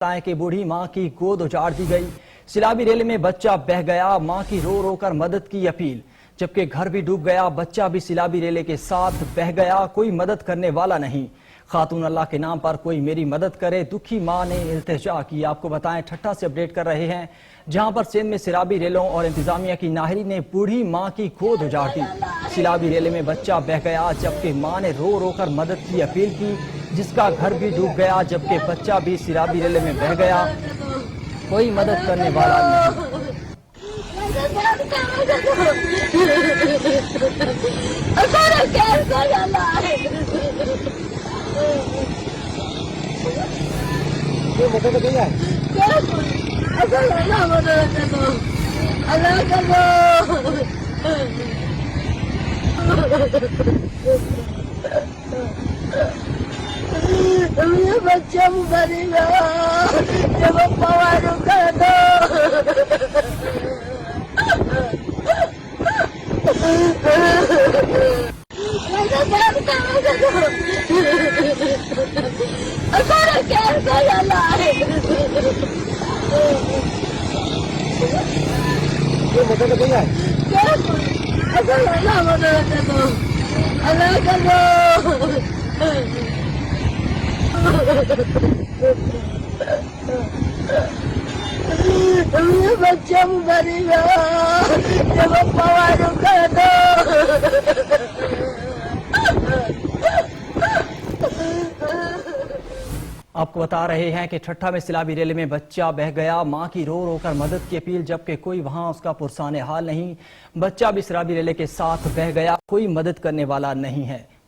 बताएं कि बूढ़ी मां की गोद उजाड़ दी गई। सिलाबी रेले में बच्चा बह गया, मां की रो रो कर मदद की अपील। जबकि घर भी डूब गया, बच्चा भी सिलाबी रेले के साथ बह गया, कोई मदद करने वाला नहीं। खातून अल्लाह के नाम पर कोई मेरी मदद करे, दुखी मां ने इल्तिजा की। आपको बताएं ठट्ठा से अपडेट कर रहे हैं, जहां पर सिंध में सिलाबी रेलों और इंतजामिया की नाहरी ने बूढ़ी मां की गोद उजाड़ दी। सिलाबी रेले में बच्चा बह गया, जबकि मां ने रो रो कर मदद की अपील की, जिसका घर भी डूब गया, जबकि बच्चा भी सिलाबी रेले में बह गया, कोई मदद करने वाला नहीं। बच्चा मरेगा जब पवार कर दो। बच्चा मरेगा जब पवार कर दो। आपको बता रहे हैं कि ठट्ठा में सिलाबी रेले में बच्चा बह गया, मां की रो रो कर मदद की अपील, जबकि कोई वहां उसका पुरसाने हाल नहीं। बच्चा भी सिलाबी रेले के साथ बह गया, कोई मदद करने वाला नहीं है।